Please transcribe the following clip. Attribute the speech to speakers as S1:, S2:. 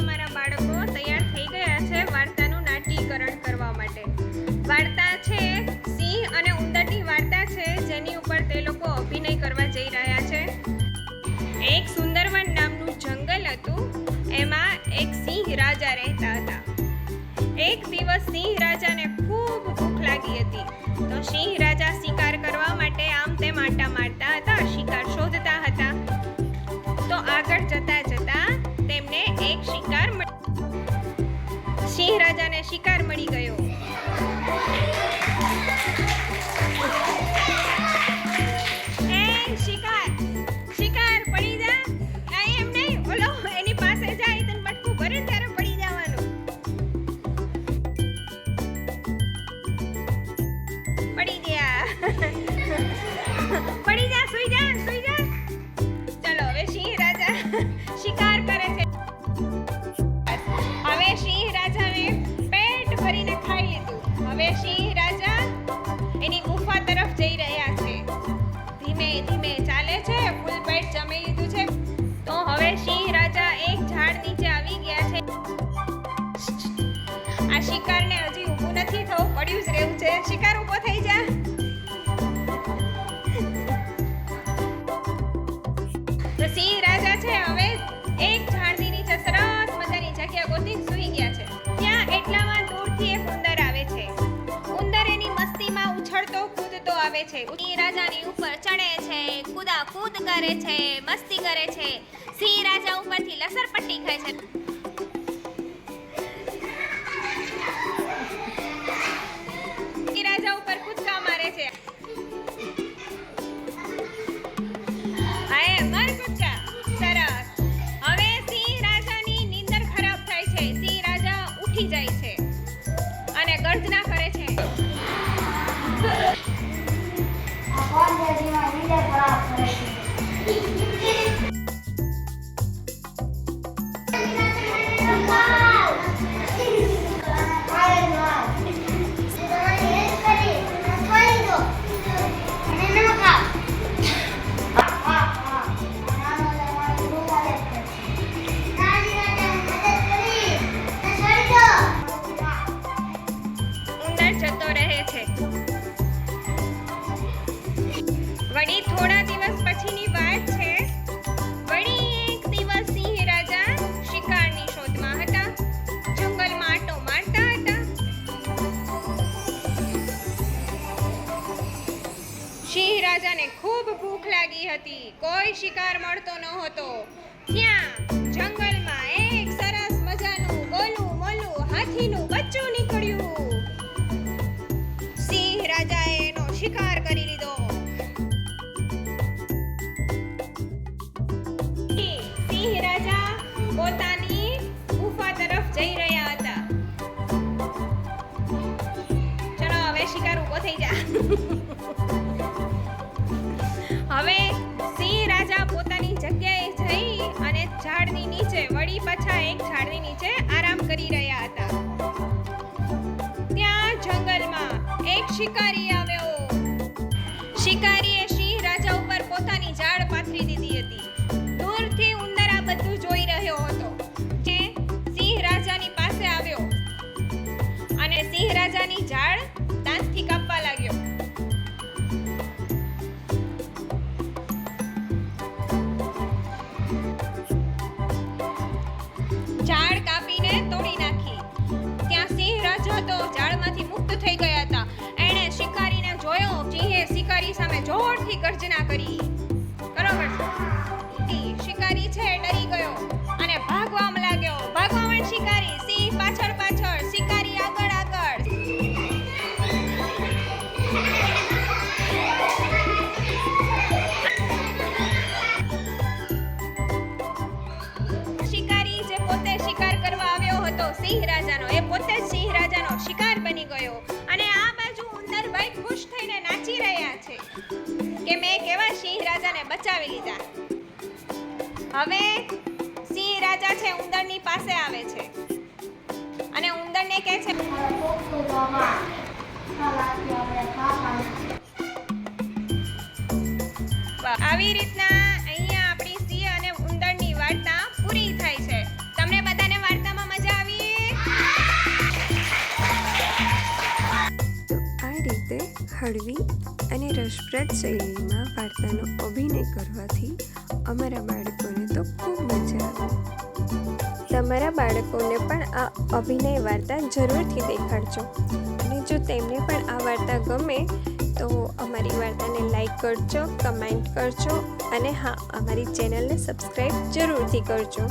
S1: તમારા બાળકો તૈયાર થઈ ગયા છે વાર્તાનું નાટ્યીકરણ કરવા માટે. વાર્તા છે સિંહ અને ઉંદરની વાર્તા છે, જેની ઉપર તે લોકો અભિનય કરવા જઈ રહ્યા છે. એક સુંદરવન નામનું જંગલ હતું. એમાં એક સિંહ રાજા રહેતા હતા. એક દિવસ સિંહ રાજાને ખૂબ ભૂખ લાગી હતી. તો સિંહ રાજા શિકાર કરવા માટે આમ તેમ આંટા મારતા હતા, શિકાર શોધતા હતા. તો આગળ જતા જતા તેમને એક શિકાર સિંહ રાજાને શિકાર મળી ગયો. એ શિકાર શિકાર પડી જા, એમ નહીં, ઓલો એની પાસે જાય તને બટકું ભરે ત્યારે પડી જવાનું. પડી ગયા. પડી જા, સુઈ જા, સુઈ જા. ચલો હવે સિંહ રાજા શિકાર કરે છે. હવે સિંહ રાજાને પેટ ભરીને ખાઈ લીધું. હવે સિંહ રાજા એની ગુફા તરફ જઈ રહ્યા છે. ધીમે ધીમે ચાલે છે, ફૂલ પેટ જમી લીધું છે. તો હવે સિંહ રાજા એક ઝાડ નીચે આવી ગયા છે. આ શિકારને હજી ઊભું નથી થવું, પડ્યું જ રહેવું છે. શિકાર ઊભો થઈ જા. તો સિંહ રાજા છે હવે એક ઝાડની નીચે સરસ મજાની જગ્યા ગોતીને સૂઈ ગયા છે. ત્યાં એટલામાં દૂરથી એક ઉંદર આવે છે. ઉંદર એની મસ્તીમાં ઉછળતો કૂદતો આવે છે. સિંહ રાજાની ઉપર ચડે છે, કૂદાકૂદ કરે છે, મસ્તી કરે છે. સિંહ રાજા ઉપરથી લસરપટ્ટી ખાય છે. સિંહ રાજા ઉપર કૂદકા મારે છે. હાય મર કૂદકા. સરસ. હવે સિંહ રાજાની નીંદર ખરાબ થાય છે. સિંહ રાજા ઉઠી જાય છે અને ગર્જના કરે છે. ઉંદર જતો રહે છે. વળી થોડા દિવસ પછીની વાત છે. વળી એક દિવસ સિંહ રાજા શિકારની શોધમાં હતા. જંગલમાં આંટો મારતા હતા. સિંહ રાજાને ખૂબ ભૂખ લાગી હતી. કોઈ શિકાર મળતો ન હતો. ત્યાં જંગલમાં એક સરસ મજાનું ગોલું મોલું હાથીનું બચ્ચું નીકળ્યું. સિંહ રાજાએ એનો શિકાર કરી લીધો. સિંહ રાજા પોતાની ગુફા તરફ જઈ રહ્યા હતા. ચલો હવે શિકાર ઊભો થઈ જા. હવે સિંહ રાજા પોતાની જગ્યાએ જઈ અને ઝાડની નીચે વળી પાછા એક ઝાડની નીચે આરામ કરી રહ્યા હતા. ત્યાં જંગલમાં એક શિકારી આવ્યો. શિકારીએ સિંહ રાજા ઉપર પોતાની જાળ પાથરી દીધી હતી. દૂરથી ઉંદર આ બધું જોઈ રહ્યો હતો. જે સિંહ રાજાની પાસે આવ્યો અને સિંહ રાજાની જાળ દાંતથી કાપવા લાગ્યો. ઝાડ કાપીને તોડી નાખી. ત્યાં સિંહ રાજા તો ઝાડમાંથી મુક્ત થઈ ગયા હતા. એણે શિકારીને જોયો. સિંહે શિકારી સામે જોરથી ગર્જના કરી. બરોબર. શિકારી છે ડરી ગયો અને ભાગવા લાગ્યો. ભાગવામાં શિકારી, સિંહ પાછળ પાછળ, શિકારી આગળ આગળ. શિકારી જે પોતે શિકાર કરવા આવ્યો હતો સિંહ રાજાનો, એ પોતે જ સિંહ રાજાનો શિકાર બની ગયો. અને આ બાજુ ઉંદરભાઈ ખુશ થઈને નાચી રહ્યા છે કે મેં કેવા સિંહ રાજાને બચાવી લીધા. હવે સિંહ રાજા છે ઉંદરની પાસે આવે છે અને ઉંદરને કહે છે આવી રીતના અહીંયા આપણી સિંહ અને ઉંદરની વાર્તા પૂરી થાય છે. તમને બધાને વાર્તા
S2: હળવી અને રસપ્રદ શૈલીમાં વાર્તાનો અભિનય કરવાથી અમારા બાળકોને તો ખૂબ મજા આવે. તમારા બાળકોને પણ આ અભિનય વાર્તા જરૂરથી દેખાડજો. અને જો તેમને પણ આ વાર્તા ગમે તો અમારી વાર્તાને લાઈક કરજો, કમેન્ટ કરજો અને હા, અમારી ચેનલને સબસ્ક્રાઈબ જરૂરથી કરજો.